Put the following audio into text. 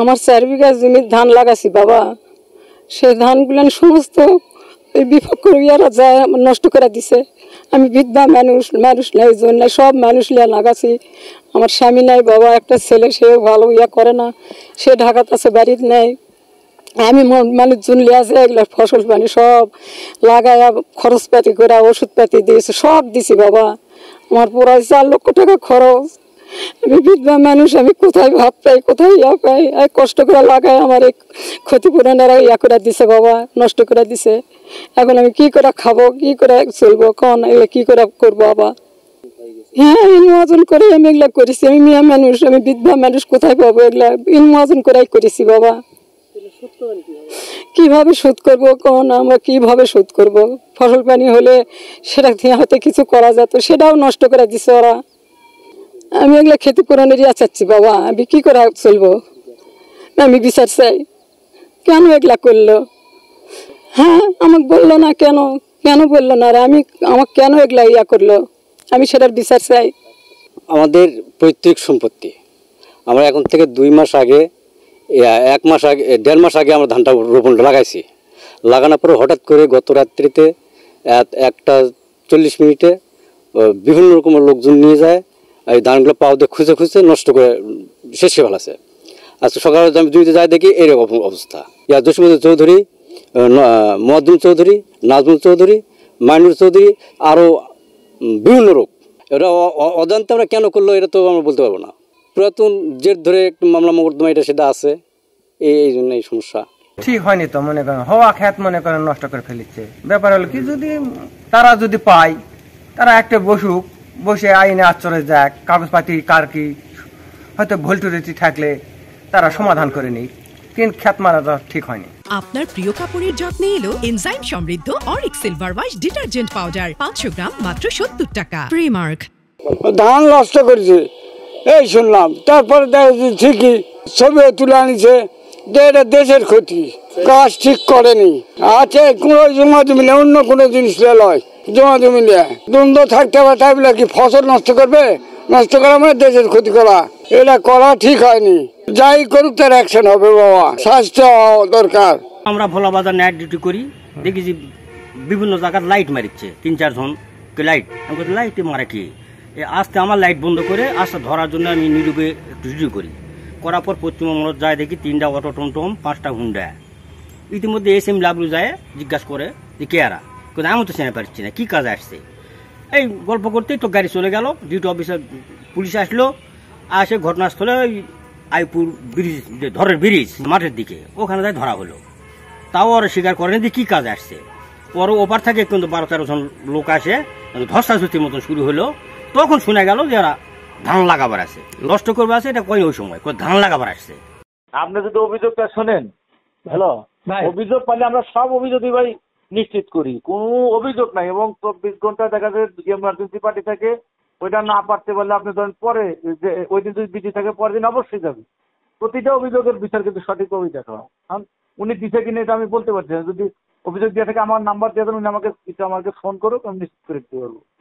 আমার 4 বিঘা জমির ধান লাগাছি বাবা, সেই ধানগুলো সমস্ত এই বিপক্ষরা যায় নষ্ট করে দিছে। আমি বৃদ্ধা মানুষ, মানুষ নাই, জন নাই, সব মানুষ লিয়া লাগাছি। আমার স্বামী নাই বাবা, একটা ছেলে, সেও ভালো করে না, সে ঢাকাতে আছে, বাড়ির নেই। আমি মানুষজন লিয়া যে এগুলো ফসল পানি সব লাগাইয়া খরচপাতি করে ওষুধপাতি দিয়েছে, সব দিছি বাবা। আমার প্রায় 4 লক্ষ টাকা খরচ। আমি বিধবা মানুষ, আমি কোথায় ভাত পাই, কোথায় পাই? কষ্ট করে লাগাই আমার এই ক্ষতিপূরণেরা করে দিছে বাবা, নষ্ট করে দিছে। এখন আমি কি করে খাবো, কি করে চলবো, কন এগুলো কি করে করবো বাবা? হ্যাঁ, ইনমোজন করে আমি এগুলা করেছি। আমি মেয়ে মানুষ, আমি বিধবা মানুষ, কোথায় পাবো এগুলা? ইনমোজন করেই করেছি বাবা। কিভাবে শোধ করবো কোন? আমরা কিভাবে শোধ করবো? ফসল পানি হলে সেটা দিয়ে হয়তো কিছু করা যেত, সেটাও নষ্ট করে দিছে ওরা। আমি এগুলো ক্ষতিপূরণের চাচ্ছি বাবা, আমি কি করে চলবো? আমি বিচার চাই, কেন এগুলা করলো? হ্যাঁ, আমাকে বললো না কেন, কেন বললো না? আর আমি আমাকে কেন এগুলা করলো? আমি সেটার বিচার চাই। আমাদের পৈতৃক সম্পত্তি। আমরা এখন থেকে 2 মাস আগে, 1 মাস আগে, 1.5 মাস আগে আমরা ধানটা রোপণ লাগাইছি। লাগানোর পরে হঠাৎ করে গত রাত্রিতে 1:40 বিভিন্ন রকমের লোকজন নিয়ে যায়, এই ধানগুলো পাও দিয়ে খুঁজে খুঁজে নষ্ট করে শেষ করে ফেলাছে। আজকে সকালে আমি জমিতে যাই, দেখি এরকম অবস্থা। জসিমুদ্দিন চৌধুরী, মহাদ্দুম চৌধুরী, নাজমুল চৌধুরী, মাইনুর চৌধুরী, আরও বিভিন্ন লোক। এটা অজান্তে আমরা কেন করলো এটা তো আমরা বলতে পারবো না। পুরাতন জের ধরে একটু মামলা মোকদ্দমা এটা সেটা আছে, এই জন্য এই সমস্যা। ঠিক হয়নি তো, মনে করেন হওয়া খ্যাত মনে করেন নষ্ট করে ফেলিচ্ছে। ব্যাপার হলো কি, যদি তারা যদি পায়, তারা একটা বসে আইনে আচরে যাক, কাগজপাতি কার কি হয়তো ভুলটুরেটি থাকলে তারা সমাধান করে নিক, কিন্তু খ্যাত মারাটা ঠিক হয়নি। আপনার প্রিয় কাপড়ের যত্নে এলো এনজাইম সমৃদ্ধ Arik silver wash detergent powder, 500 গ্রাম মাত্র 70 টাকা। প্রিমার্ক। ধান নষ্ট করেছে এই শুনলাম, তারপরে ঠিকই ছবি তুলে আনিছে, এটা দেশের ক্ষতি, কাজ ঠিক করেনি। আছে কোনো জমা জমি নেই, অন্য কোনো জিনিস লয়, জমা জমি নেয় দ্বন্দ্ব থাকতে হবে। তাই বলে কি ফসল নষ্ট করবে? নষ্ট করা মানে দেশের ক্ষতি করা, এটা করা ঠিক হয়নি। যাই করুক তার অ্যাকশন হবে বাবা, স্বাস্থ্য দরকার। আমরা ভোলা বাজার নাইট ডিউটি করি, দেখি যে বিভিন্ন জায়গায় লাইট মারিচ্ছে, 3-4 জন লাইট। আমি বলছি লাইট মারে কি? আস্তে আমার লাইট বন্ধ করে আস্তে ধরার জন্য আমি নীরবে একটু ডিউটি করি। করার পর পশ্চিমবঙ্গ যায়, দেখি 3টা অটো টমটম, 5টা হুন্ডা। ইতিমধ্যে SM লাবলু যায়, জিজ্ঞাসা করে যে কে আরা, কিন্তু আমি তো চিনে পারছি না কি কাজে আসছে। এই গল্প করতেই তো গাড়ি চলে গেল, ডিউটি অফিসার পুলিশ আসলো, আসে ঘটনাস্থলে ওই আইপুর ব্রিজ, ধরের ব্রিজ মাঠের দিকে, ওখানে যাই ধরা হলো। তাও ওরা স্বীকার করেনি যে কি কাজ আসছে। পরে ওপার থেকে কিন্তু 12-13 জন লোক আসে, ধস্তাধস্তির মতন শুরু হলো। তখন শোনা গেল যে ওরা ধান লাগাবার আছে, নষ্ট করবে আছে, এটা কই ওই সময় ধান লাগাবার আসছে। আপনি যদি অভিযোগটা শোনেন, হ্যালো, অভিযোগ পাইলে আমরা সব অভিযোগই ভাই নিশ্চিত করি, কোনো অভিযোগ নাই। এবং 24 ঘন্টা দেখা যায় এমার্জেন্সি পার্টি থাকে, ওইটা না পারতে পারলে আপনি ধরেন পরে যে ওই দিন যদি বিজি থাকে পরের দিন অবশ্যই যাবে। প্রতিটা অভিযোগের বিচার কিন্তু সঠিকভাবেই দেখা হয়। কারণ উনি দিছে কিনা এটা আমি বলতে পারছি না। যদি অভিযোগ দিয়ে থাকে আমার নাম্বার দিয়ে দেন, উনি আমাকে ফোন করুক, আমি নিশ্চিত করে দিতে পারবো।